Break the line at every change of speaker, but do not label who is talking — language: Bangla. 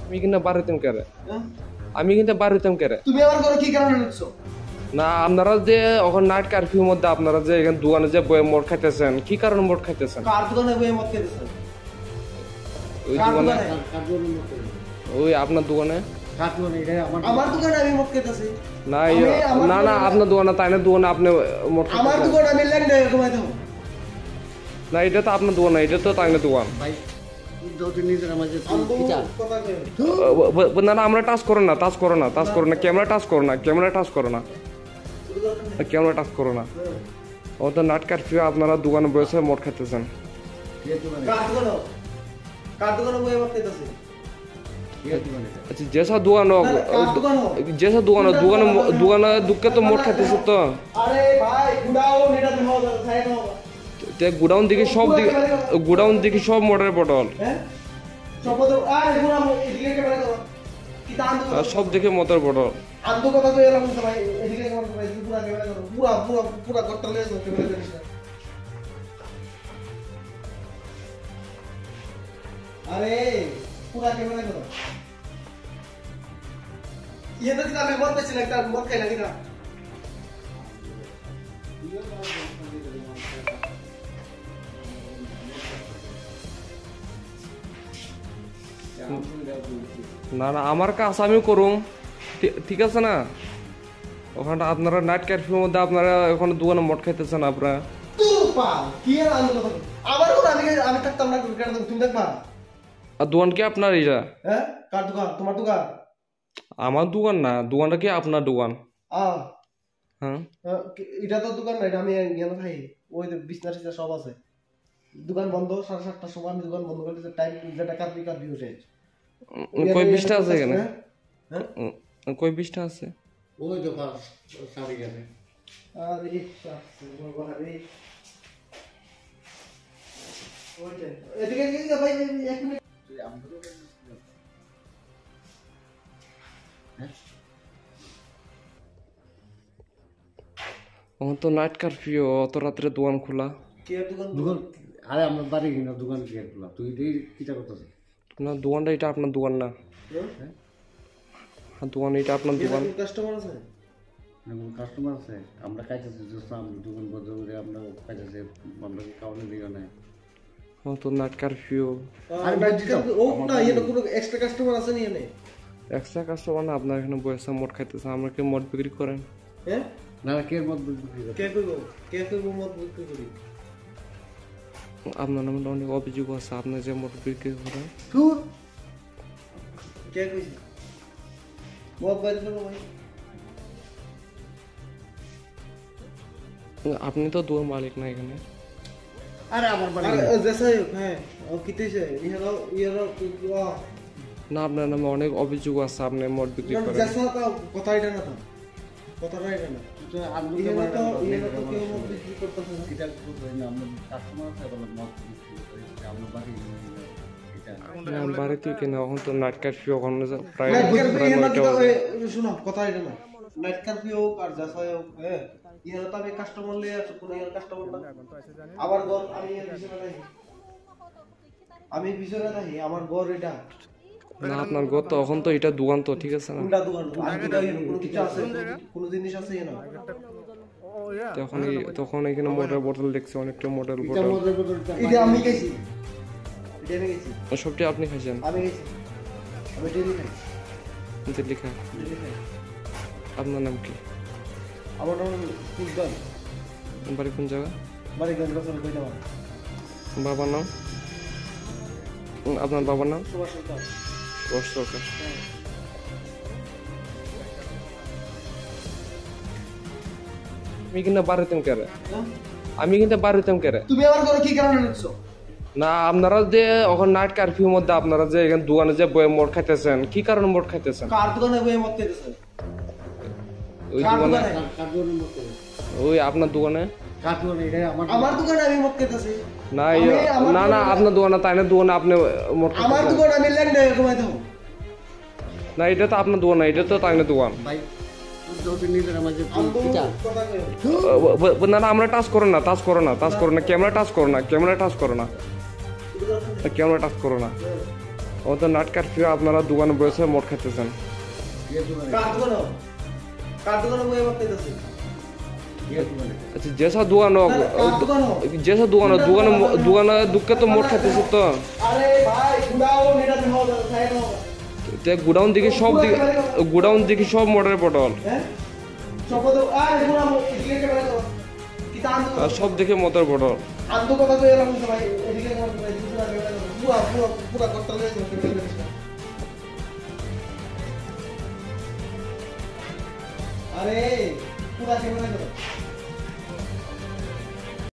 আমি কিন্তু বাড়িতাম কেরে আমি কিন্তু বাড়িতাম কেরে
তুমি আমার ঘরে কি কারণে ঢুকছো?
না আপনারা যে এখন নাইট কারফিউর মধ্যে আপনারা যে এখানে দোকানে যে বয়ে মোট খাইতেছেন কি কারণে মোট খাইতেছেন?
কার দোকানে বই মত খেতেছেন?
ওই
কার
দোকানে
দোকানে?
ওই আপনার দোকানে
আমার দোকানে আমি মত খেতেছি।
না না না আপনার দোকানে তাই না দোকানে আপনি মোট
আমার দোকানে আমি ল্যান্ড হয়ে ঘুমাই থাকবো।
না এটা তো আপনার দোকান না এটা তো তাই না দোকান না না আমরা টাচ করো না টাচ করো না টাচ করো না ক্যামেরা টাচ করো না ক্যামেরা টাচ করো না ক্যামেরা টাচ করো না ও তো নাইট কারফিউ আপনারা দোকানে বসে মোট খাইতেছেন
কার দোকানে বই মত খেতেছি?
अच्छा जैसा दुकान हो जैसा दुकान हो दुकान दुकान दुक्के तो मोट खाते सब तो
अरे भाई गुडाउन এটা তো হবে সাইড হবে
ते गुडाउन देखी सब मोटर बटल
হ্যাঁ সব তো আরে গুড়া এদিকে ক্যামেরা করো কি দাম
सब देखे मोटर बटल
আন্দো কথা তো এলাম তো ভাই এদিকে ক্যামেরা করো এদিকে পুরো ক্যামেরা করো পুরো করতে লেগে ক্যামেরা করিস अरे पूरा कैमरा करो ये तो कितना मैं बहुत अच्छी लगता है बहुत खाई लगेगा
না না আমার কাজ আমি করুম ঠিক আছে না ওখানে আপনারা নাইট কারফিউর মধ্যে আপনারা ওখানে দোকানে মোট খাইতেছেন আপনারা
তুই পা কি আর আনন্দ কথা আমার ওর আমি থাকতাম না তুমি দেখবা
আর দোকান কি আপনার এটা
হ্যাঁ কার দোকান তোমার দোকান
আমার দোকান না দোকানটা কি আপনার দোকান
হ্যাঁ এটা তো দোকান না এটা আমি এখানে থাকি ওই বিছনা টিছনা সব আছে দোকান বন্ধ 7:30টার সময় আমি দোকান বন্ধ করে টাইম যেটা কারফিউ শেষ
কই বিছটা আছে এখানে কই বিছটা আছে
ওই তো পাস সারি গেছে আরে বাবা রে ওইটা এদিকে এদিকে ভাই এক মিনিট
আমার তো নাইট কারফিউ অত রাত্রে দোকান খোলা
কে দোকান
আরে আমরা বাড়ি কিনা দোকান কে খোলা তুই কিটা করতেছিস
না দোকানটা এটা আপনার দোকান না হ্যাঁ দোকান এটা আপনার দোকান
কাস্টমার আছে
কাস্টমার আছে আমরা খাইতেছি আমরা দোকান বন্ধ করে আমরা খাইতেছি আমরা খাওয়ানো দিও না
আমার তো নাইট কারফিউ
আর নাইট কারফিউ ও না এর কোনো এক্সট্রা কাস্টমার আছে নি এনে
এক্সট্রা কাস্টমার না আপনার এখানে বসে মোট খাইতেছে আমরা কি মোট বিক্রি করেন
হ্যাঁ
না কে মত বিক্রি করে
কে কইবো মত বিক্রি করি
আপনার নামে অনেক অভিযোগ আছে আপনি যে মোট বিক্রি করেন
তুই কে কইছি মত বাইরে করো ভাই
আপনি তো দোকান মালিক না এখানে
আরে আমার বাড়ি
जैसा হ্যাঁ ও কিতেছে ইহারা
না আপনার নামে অনেক অভিযোগ আছে আপনি মোট বিক্রি করেন
जैसा তো কথা এটা না কথাটা এটা না
তো আমি
ইহারা তো কেউ মত বিক্রি করতেছে না
কিটা করতে না আমরা কাস্টমার আছে বলে মত বিক্রি করে আমরা বাড়ি এটা
না বাড়িতে কিনা এখন তো নাইট কারফিউ ওখানে প্রায়
শুনো কথা এটা না নাইট কারফিউ আর जैसा হোক হ্যাঁ ইহারা তো আমি কাস্টমার লয়ে আসো কোন ইয়ার কাস্টমার না আবার ঘর আমি পিছনে থাকি আমার ঘর এটা
না আপনার ঘর তো এখন তো এটা দোকান তো ঠিক আছে না
কোনটা দোকান আর কোনটা কোনো কিছু আছে কোনো জিনিস আছে না
তখন এখানে মোটর বোতল দেখছি অনেকটা মোটর বোতল
এটা আমি খাইছি এটা আমি খাইছি
সবটি আপনি খাইছেন
আমি খাইছি আমি ডেলি খাই
দিল্লি খাই আপনার নাম কি
আমার নাম কুলদান
বাড়ি কোন জায়গা
বাড়ি গঙ্গাচল কই যাওয়া
বাবার নাম আপনার বাবার নাম
সুভাষ সরকার
সুভাষ সরকার আমি কিন্তু বাড়িতাম কেরে আমি কিন্তু বাড়িতাম কেরে
তুমি আমার ঘরে কি কারণে ঢুকছো?
না আপনারা যে ওখানে নাইট কারফিউর মধ্যে আপনারা যে এখানে দোকানে যে বয়ে মোট খাইতেছেন কি কারণে মোট খাইতেছেন?
কার দোকানে বই মত খেতেছেন?
ওই দোকানে ওই আপনার দোকানে
আমার দোকানে আমি মত খেতেছি
না না না আপনার দোকানে তাই না দোকানে আপনি মোট
আমার দোকানে আমি ল্যান্ড হয়ে ঘুমাই থাকবো
না এটা তো আপনার দোকান না এটা তো তাই না দোকান
ভাই যদি নিজের মাঝে কিটা
না না আমরা টাচ করো না টাচ করো না টাচ করো না ক্যামেরা টাচ করো না ক্যামেরা টাচ করো না ক্যামেরা টাচ করো না ও ও তো নাট কারফিউ আপনারা দোকানে বসে মদ খাইতেছেন।
কে দোকানে
কার দোকানে বই মত দিতেছে
কে দোকানে
আচ্ছা জেসা দোকান হোক
কার দোকান হোক
জেসা দোকান হোক দোকানে দুঃখে তো মদ খাইতেছে তো
আরে ভাই গুড়াও এটা দেখাও সাইড হোক
তে গোডাউন দিকে সব মদের বটল
হ্যাঁ সব তো আরে গুড়া এদিকে কেমন তো কি তান
আর সব দেখে মদের বটল
আন্দো কথা তো এরকম ভাই এদিকে কেমন ভাই পুরা পুরা পুরা করতে লাগে আরে পুরা কেমন